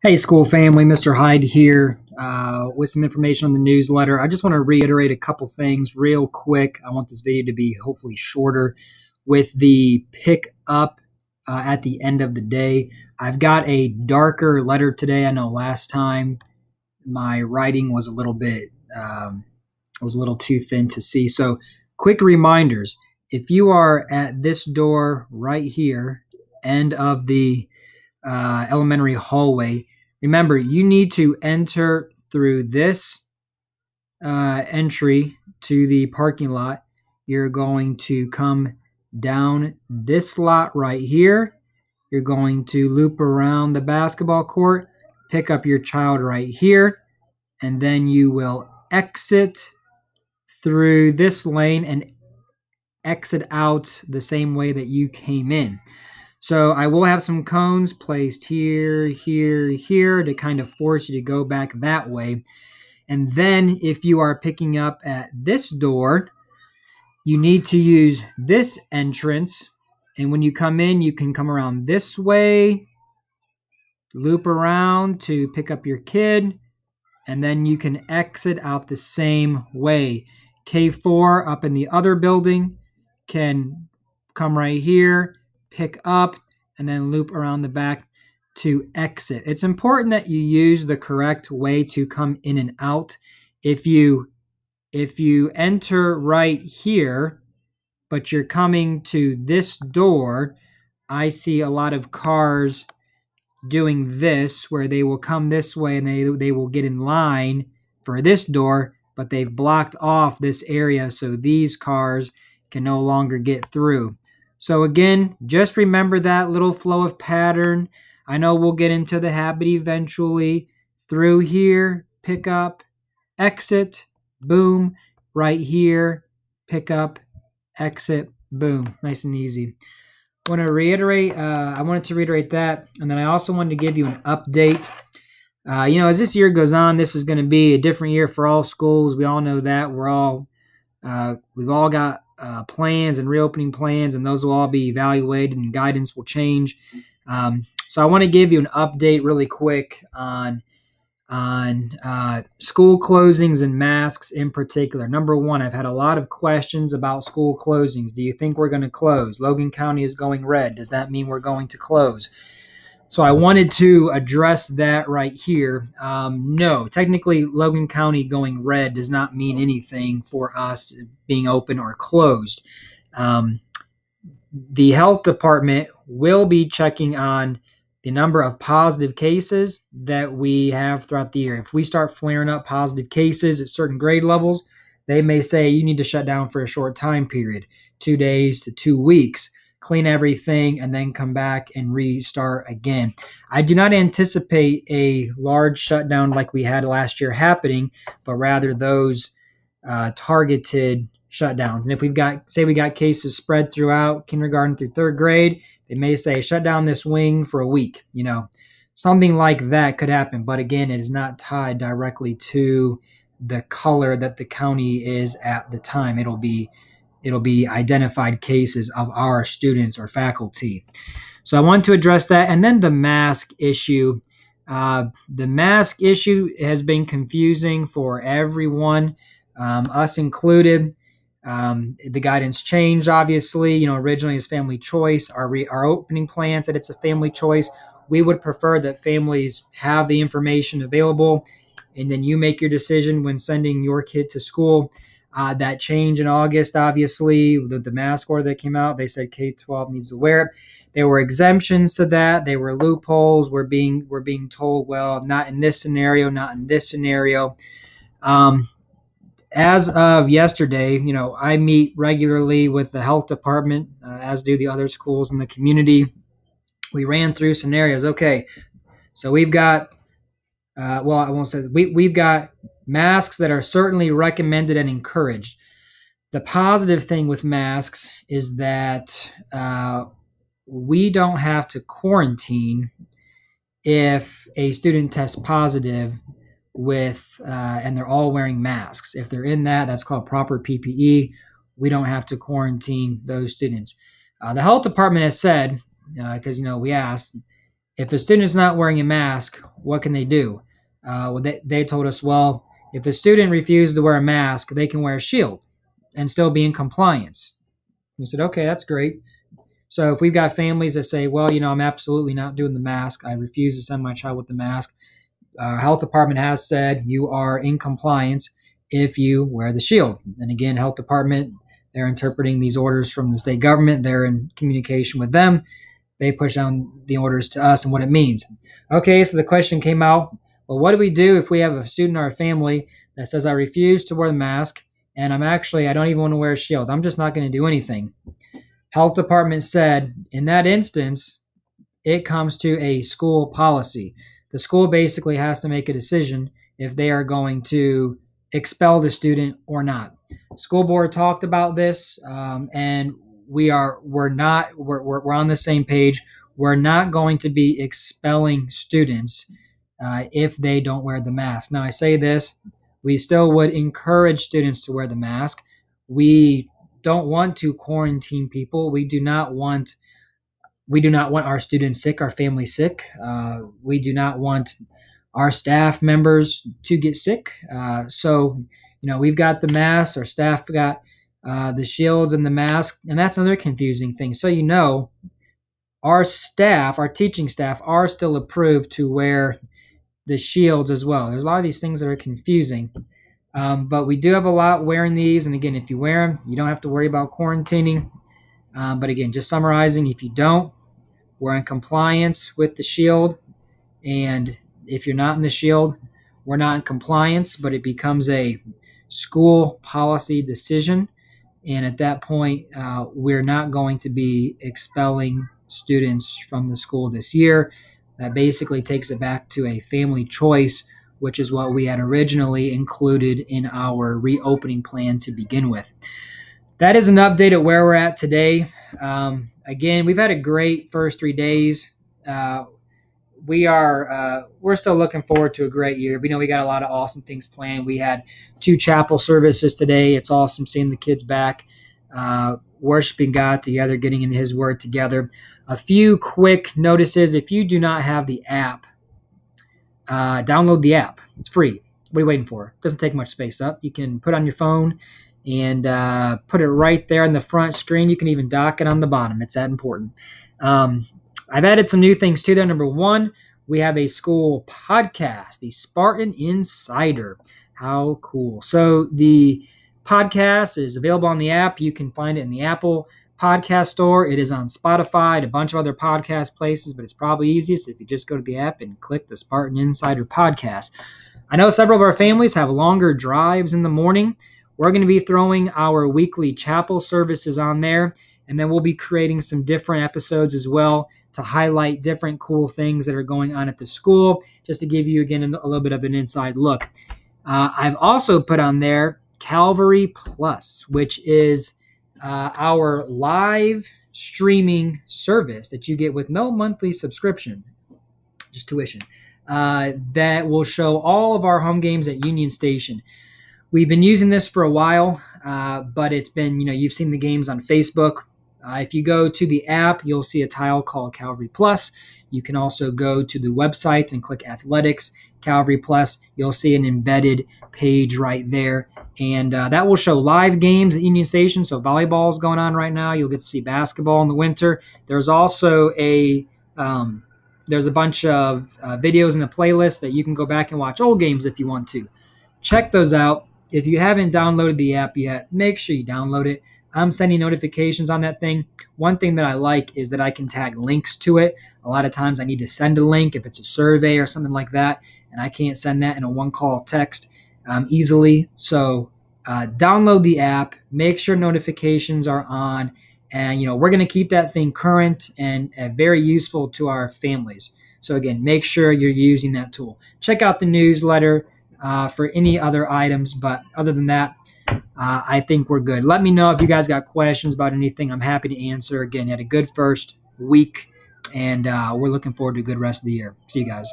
Hey, school family, Mr. Hyde here with some information on the newsletter. I just want to reiterate a couple things real quick. I want this video to be hopefully shorter with the pick up at the end of the day. I've got a darker letter today. I know last time my writing was a little bit, was a little too thin to see. So, quick reminders if you are at this door right here, end of the elementary hallway. Remember, you need to enter through this entry to the parking lot. You're going to come down this lot right here. You're going to loop around the basketball court, pick up your child right here, and then you will exit through this lane and exit out the same way that you came in. So I will have some cones placed here, here, here to kind of force you to go back that way. And then if you are picking up at this door, you need to use this entrance. And when you come in, you can come around this way, loop around to pick up your kid, and then you can exit out the same way. K4 up in the other building can come right here, pick up, and then loop around the back to exit. It's important that you use the correct way to come in and out. If you enter right here, but you're coming to this door, I see a lot of cars doing this where they will come this way and they will get in line for this door, but they've blocked off this area so these cars can no longer get through. So again, just remember that little flow of pattern. I know we'll get into the habit eventually. Through here, pick up, exit, boom, right here, pick up, exit, boom. Nice and easy. I wanted to reiterate that, and then I also wanted to give you an update. As this year goes on, this is going to be a different year for all schools. We all know that. We've all got plans and reopening plans, and those will all be evaluated, and guidance will change. So I want to give you an update really quick on school closings and masks in particular. Number one, I've had a lot of questions about school closings. Do you think we're going to close? Logan County is going red. Does that mean we're going to close? So I wanted to address that right here. No, technically Logan County going red does not mean anything for us being open or closed. The health department will be checking on the number of positive cases that we have throughout the year. If we start flaring up positive cases at certain grade levels, they may say you need to shut down for a short time period, 2 days to 2 weeks, clean everything, and then come back and restart again. I do not anticipate a large shutdown like we had last year happening, but rather those targeted shutdowns. And if we got cases spread throughout kindergarten through third grade, they may say shut down this wing for a week. Something like that could happen. But again, it is not tied directly to the color that the county is at the time. It'll be identified cases of our students or faculty. So I want to address that. And then the mask issue. The mask issue has been confusing for everyone, us included. The guidance changed, obviously. Originally it's family choice. Our opening plan said it's a family choice. We would prefer that families have the information available, and then you make your decision when sending your kid to school. That changed in August, obviously. The mask order that came out, they said K-12 needs to wear it. There were exemptions to that. There were loopholes. We're being told, well, not in this scenario, not in this scenario. As of yesterday, I meet regularly with the health department, as do the other schools in the community. We ran through scenarios. Okay, so we've got, I won't say we've got masks that are certainly recommended and encouraged. The positive thing with masks is that we don't have to quarantine if a student tests positive and they're all wearing masks. If they're in that's called proper PPE. We don't have to quarantine those students. The health department has said, because we asked, if a student is not wearing a mask, what can they do? They told us, well, if a student refuses to wear a mask, they can wear a shield and still be in compliance. We said, okay, that's great. So if we've got families that say, well, I'm absolutely not doing the mask, I refuse to send my child with the mask, our health department has said you are in compliance if you wear the shield. And again, health department, they're interpreting these orders from the state government. They're in communication with them. They push down the orders to us and what it means. Okay, so the question came out, well, what do we do if we have a student or a family that says, I refuse to wear the mask, and I don't even want to wear a shield. I'm just not going to do anything. Health department said, in that instance, it comes to a school policy. The school basically has to make a decision if they are going to expel the student or not. School board talked about this, and we're on the same page. We're not going to be expelling students if they don't wear the mask. Now, I say this, we still would encourage students to wear the mask. We don't want to quarantine people. We do not want our students sick, our family sick. We do not want our staff members to get sick. So, we've got the masks, our staff got the shields and the mask, and that's another confusing thing. So, our staff, our teaching staff are still approved to wear the shields as well. There's a lot of these things that are confusing. But we do have a lot wearing these. And again, if you wear them, you don't have to worry about quarantining. But again, just summarizing, if you don't, we're in compliance with the shield. And if you're not in the shield, we're not in compliance, but it becomes a school policy decision. And at that point, we're not going to be expelling students from the school this year. That basically takes it back to a family choice, which is what we had originally included in our reopening plan to begin with. That is an update at where we're at today. Again, we've had a great first 3 days. We're still looking forward to a great year. We know we got a lot of awesome things planned. We had 2 chapel services today. It's awesome seeing the kids back, worshiping God together, getting in His Word together. A few quick notices. If you do not have the app, download the app. It's free. What are you waiting for? It doesn't take much space up. You can put it on your phone and put it right there on the front screen. You can even dock it on the bottom. It's that important. I've added some new things too there. Number 1, we have a school podcast, the Spartan Insider. How cool. So the podcast is available on the app. You can find it in the Apple Podcast Store. It is on Spotify and a bunch of other podcast places, but it's probably easiest if you just go to the app and click the Spartan Insider podcast. I know several of our families have longer drives in the morning. We're going to be throwing our weekly chapel services on there, and then we'll be creating some different episodes as well to highlight different cool things that are going on at the school, just to give you, again, a little bit of an inside look. I've also put on there Calvary Plus, which is our live streaming service that you get with no monthly subscription, just tuition, that will show all of our home games at Union Station. We've been using this for a while, but it's been, you've seen the games on Facebook. If you go to the app, you'll see a tile called Calvary Plus. You can also go to the website and click Athletics, Calvary Plus. You'll see an embedded page right there. And that will show live games at Union Station. So volleyball is going on right now. You'll get to see basketball in the winter. There's also there's a bunch of videos in a playlist that you can go back and watch old games if you want to. Check those out. If you haven't downloaded the app yet, make sure you download it. I'm sending notifications on that thing. One thing that I like is that I can tag links to it. A lot of times I need to send a link if it's a survey or something like that, and I can't send that in a one-call text easily. So download the app, make sure notifications are on, and we're going to keep that thing current and very useful to our families. So again, make sure you're using that tool. Check out the newsletter for any other items, but other than that, I think we're good. Let me know if you guys got questions about anything. I'm happy to answer. Again, had a good first week, and we're looking forward to a good rest of the year. See you guys.